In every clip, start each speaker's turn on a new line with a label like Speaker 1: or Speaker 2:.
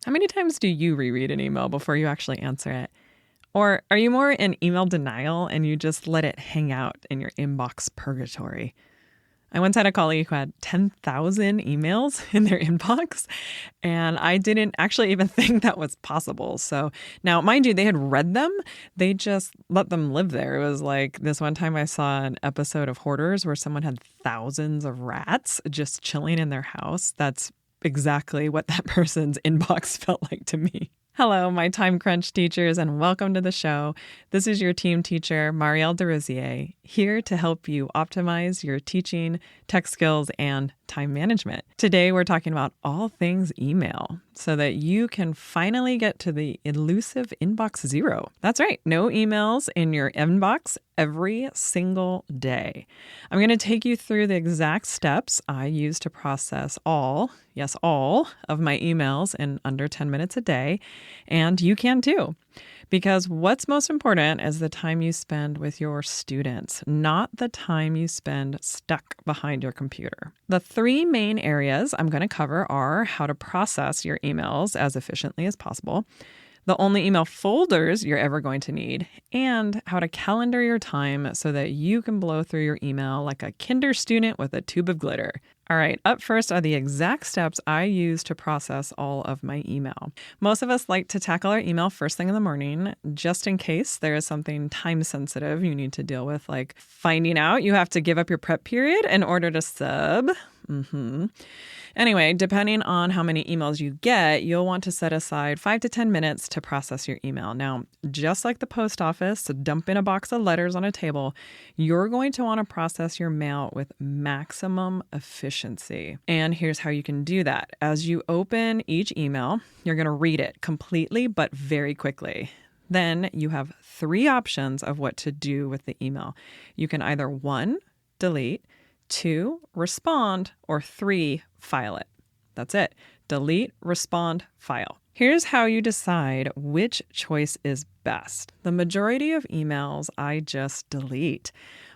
Speaker 1: How many times do you reread an email before you actually answer it? Or are you more in email denial and you just let it hang out in your inbox purgatory? I once had a colleague who had 10,000 emails in their inbox, and I didn't actually even think that was possible. So now, mind you, they had read them. They just let them live there. It was like this one time I saw an episode of Hoarders where someone had thousands of rats just chilling in their house. That's exactly what that person's inbox felt like to me. Hello, my time crunch teachers, and welcome to the show. This is your team teacher, Marielle DeRosier, here to help you optimize your teaching, tech skills, and time management. Today, we're talking about all things email so that you can finally get to the elusive inbox zero. That's right, no emails in your inbox every single day. I'm going to take you through the exact steps I use to process all of my emails in under 10 minutes a day. And you can too. Because what's most important is the time you spend with your students, not the time you spend stuck behind your computer. The three main areas I'm going to cover are how to process your emails as efficiently as possible, the only email folders you're ever going to need, and how to calendar your time so that you can blow through your email like a kinder student with a tube of glitter. All right, up first are the exact steps I use to process all of my email. Most of us like to tackle our email first thing in the morning, just in case there is something time sensitive you need to deal with, like finding out you have to give up your prep period in order to sub. Anyway, depending on how many emails you get, you'll want to set aside 5 to 10 minutes to process your email. Now, just like the post office, dumping a box of letters on a table, you're going to want to process your mail with maximum efficiency. And here's how you can do that. As you open each email, you're going to read it completely, but very quickly. Then you have 3 options of what to do with the email. You can either 1, delete, 2, respond, or 3, file it. That's it. Delete, respond, file. Here's how you decide which choice is best. The majority of emails I just delete.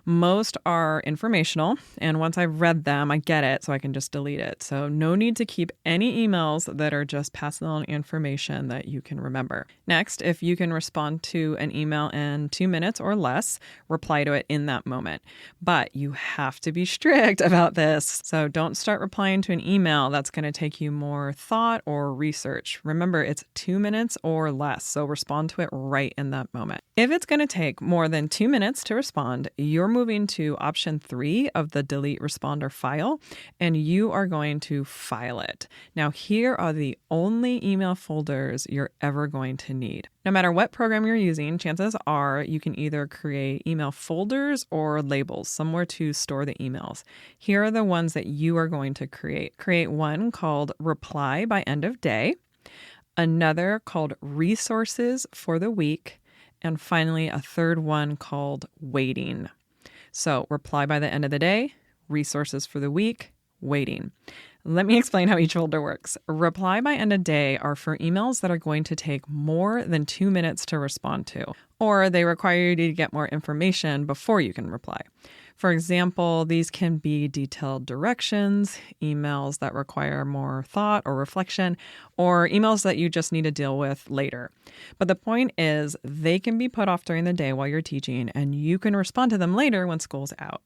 Speaker 1: Most are informational, and once I've read them, I get it, so I can just delete it. So no need to keep any emails that are just passing on information that you can remember. Next, if you can respond to an email in 2 minutes or less, reply to it in that moment. But you have to be strict about this. So don't start replying to an email that's going to take you more thought or research. Remember, it's 2 minutes or less, so respond to it right in that moment. If it's going to take more than 2 minutes to respond, you're moving to option 3 of the delete, respond, or file, and you are going to file it. Now, here are the only email folders you're ever going to need. No matter what program you're using, chances are you can either create email folders or labels, somewhere to store the emails. Here are the ones that you are going to create. Create one called reply by end of day, another called resources for the week, and finally a third one called waiting. So reply by the end of the day, resources for the week, waiting. Let me explain how each folder works. Reply by end of day are for emails that are going to take more than 2 minutes to respond to, or they require you to get more information before you can reply. For example, these can be detailed directions, emails that require more thought or reflection, or emails that you just need to deal with later. But the point is, they can be put off during the day while you're teaching, and you can respond to them later when school's out.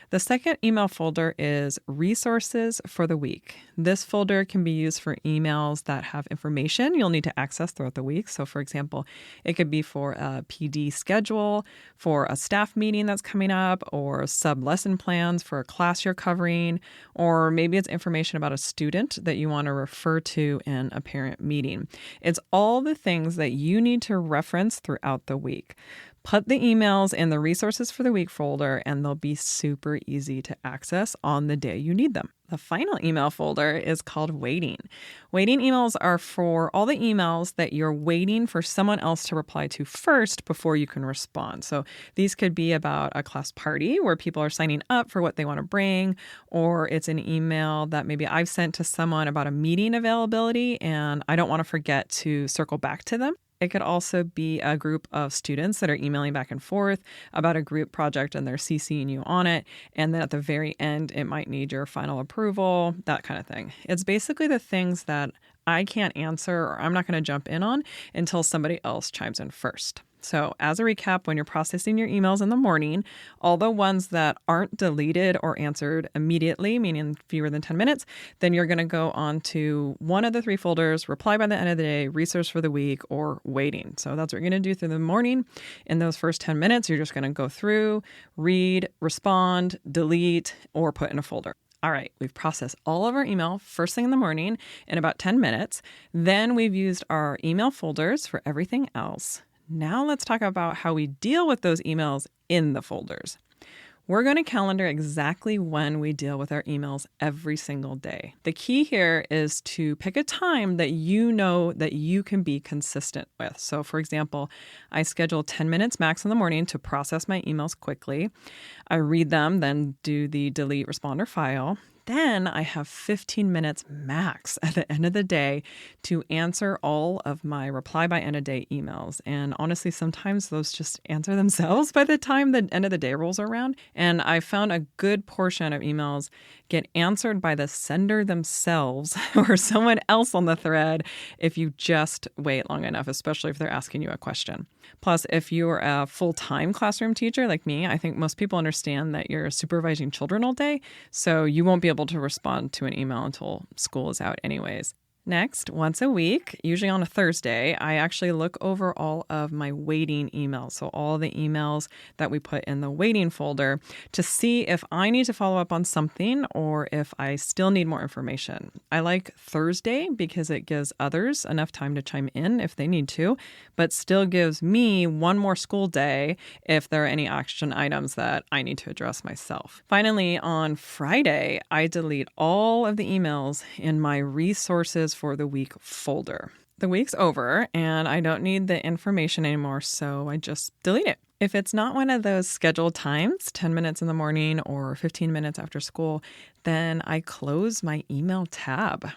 Speaker 1: The second email folder is resources for the week. This folder can be used for emails that have information you'll need to access throughout the week. So for example, it could be for a PD schedule, for a staff meeting that's coming up, or sub-lesson plans for a class you're covering, or maybe it's information about a student that you want to refer to in a parent meeting. It's all the things that you need to reference throughout the week. Put the emails in the resources for the week folder, and they'll be super easy to access on the day you need them. The final email folder is called waiting. Waiting emails are for all the emails that you're waiting for someone else to reply to first before you can respond. So these could be about a class party where people are signing up for what they want to bring, or it's an email that maybe I've sent to someone about a meeting availability and I don't want to forget to circle back to them. It could also be a group of students that are emailing back and forth about a group project and they're CCing you on it. And then at the very end, it might need your final approval, that kind of thing. It's basically the things that I can't answer or I'm not going to jump in on until somebody else chimes in first. So as a recap, when you're processing your emails in the morning, all the ones that aren't deleted or answered immediately, meaning fewer than 10 minutes, then you're going to go on to one of the 3 folders, reply by the end of the day, resource for the week, or waiting. So that's what you're going to do through the morning. In those first 10 minutes, you're just going to go through, read, respond, delete, or put in a folder. All right, we've processed all of our email first thing in the morning in about 10 minutes. Then we've used our email folders for everything else. Now let's talk about how we deal with those emails in the folders. We're going to calendar exactly when we deal with our emails every single day. The key here is to pick a time that you know that you can be consistent with. So for example, I schedule 10 minutes max in the morning to process my emails quickly. I read them, then do the delete responder file. Then I have 15 minutes max at the end of the day to answer all of my reply by end of day emails. And honestly, sometimes those just answer themselves by the time the end of the day rolls around. And I found a good portion of emails get answered by the sender themselves or someone else on the thread if you just wait long enough, especially if they're asking you a question. Plus, if you're a full-time classroom teacher like me, I think most people understand that you're supervising children all day, so you won't be able to respond to an email until school is out anyways. Next, once a week, usually on a Thursday, I actually look over all of my waiting emails. So all the emails that we put in the waiting folder to see if I need to follow up on something or if I still need more information. I like Thursday because it gives others enough time to chime in if they need to, but still gives me one more school day if there are any action items that I need to address myself. Finally, on Friday, I delete all of the emails in my resources for the week folder. The week's over and I don't need the information anymore, so I just delete it. If it's not one of those scheduled times, 10 minutes in the morning or 15 minutes after school, then I close my email tab.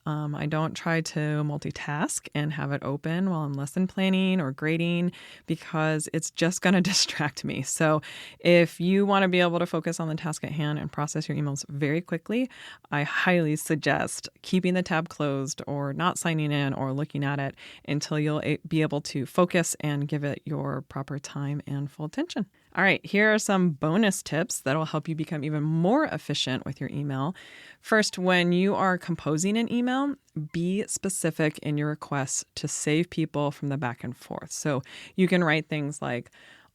Speaker 1: I don't try to multitask and have it open while I'm lesson planning or grading because it's just going to distract me. So if you want to be able to focus on the task at hand and process your emails very quickly, I highly suggest keeping the tab closed or not signing in or looking at it until you'll be able to focus and give it your proper time and full attention. All right, here are some bonus tips that will help you become even more efficient with your email. First, when you are composing an email, be specific in your requests to save people from the back and forth. So you can write things like,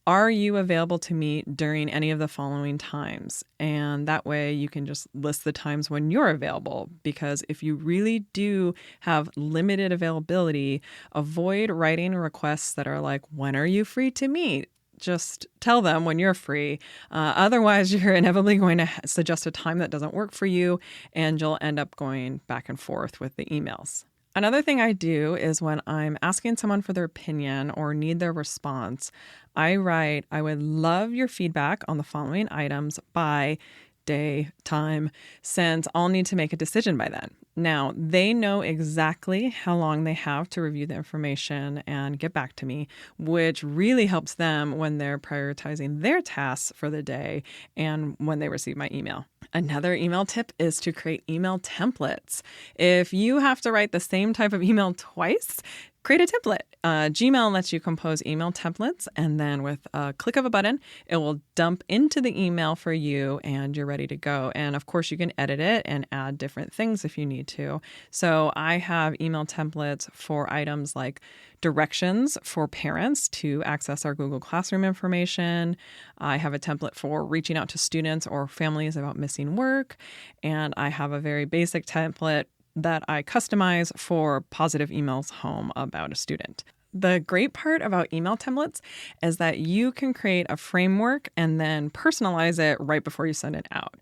Speaker 1: are you available to meet during any of the following times? And that way you can just list the times when you're available. Because if you really do have limited availability, avoid writing requests that are like, when are you free to meet? Just tell them when you're free. Otherwise, you're inevitably going to suggest a time that doesn't work for you, and you'll end up going back and forth with the emails. Another thing I do is when I'm asking someone for their opinion or need their response, I write, I would love your feedback on the following items by day, time, since I'll need to make a decision by then. Now, they know exactly how long they have to review the information and get back to me, which really helps them when they're prioritizing their tasks for the day and when they receive my email. Another email tip is to create email templates. If you have to write the same type of email twice, create a template. Gmail lets you compose email templates, and then with a click of a button, it will dump into the email for you, and you're ready to go. And of course, you can edit it and add different things if you need to. So I have email templates for items like directions for parents to access our Google Classroom information. I have a template for reaching out to students or families about missing work. And I have a very basic template that I customize for positive emails home about a student. The great part about email templates is that you can create a framework and then personalize it right before you send it out.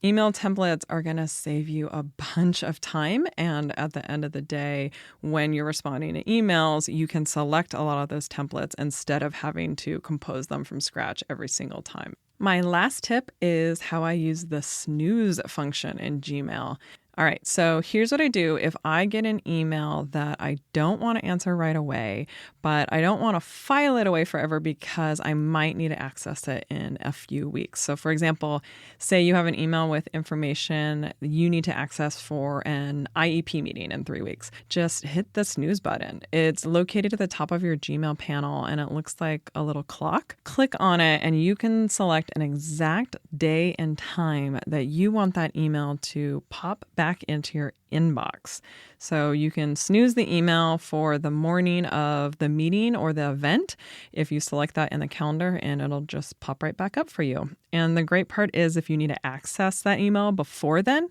Speaker 1: Email templates are going to save you a bunch of time. And at the end of the day, when you're responding to emails, you can select a lot of those templates instead of having to compose them from scratch every single time. My last tip is how I use the snooze function in Gmail. All right, so here's what I do. If I get an email that I don't want to answer right away, but I don't want to file it away forever because I might need to access it in a few weeks. So, for example, say you have an email with information you need to access for an IEP meeting in 3 weeks. Just hit the snooze button. It's located at the top of your Gmail panel and it looks like a little clock. Click on it and you can select an exact day and time that you want that email to pop back into your inbox. So you can snooze the email for the morning of the meeting or the event if you select that in the calendar, and it'll just pop right back up for you. And the great part is if you need to access that email before then,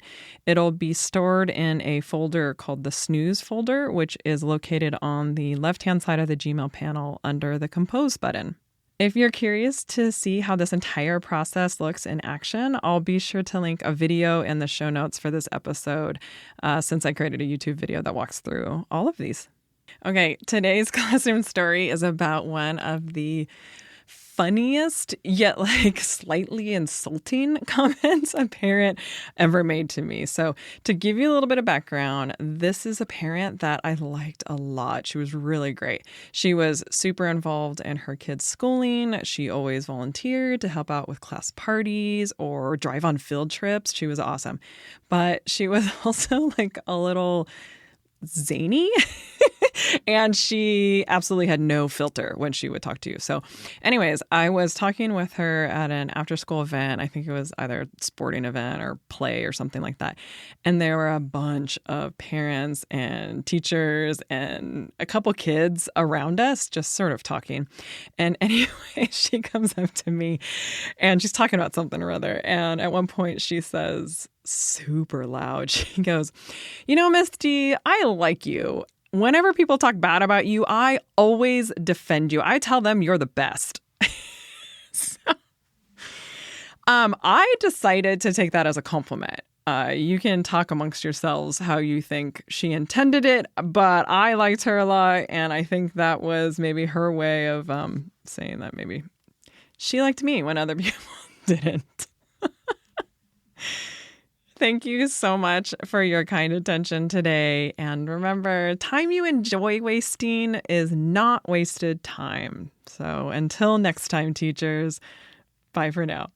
Speaker 1: it'll be stored in a folder called the snooze folder, which is located on the left-hand side of the Gmail panel under the compose button. If you're curious to see how this entire process looks in action, I'll be sure to link a video in the show notes for this episode, since I created a YouTube video that walks through all of these. Okay, today's classroom story is about one of the funniest yet slightly insulting comments a parent ever made to me. So to give you a little bit of background, this is a parent that I liked a lot. She was really great. She was super involved in her kids' schooling. She always volunteered to help out with class parties or drive on field trips. She was awesome. But she was also a little zany and she absolutely had no filter when she would talk to you. So anyways, I was talking with her at an after school event. I think it was either a sporting event or play or something like that. And there were a bunch of parents and teachers and a couple kids around us just sort of talking. And anyway, she comes up to me and she's talking about something or other. And at one point she says, super loud, she goes, Miss D, I like you. Whenever people talk bad about you, I always defend you. I tell them you're the best. So, I decided to take that as a compliment. You can talk amongst yourselves how you think she intended it, but I liked her a lot, and I think that was maybe her way of saying that maybe she liked me when other people didn't. Thank you so much for your kind attention today. And remember, time you enjoy wasting is not wasted time. So until next time, teachers, bye for now.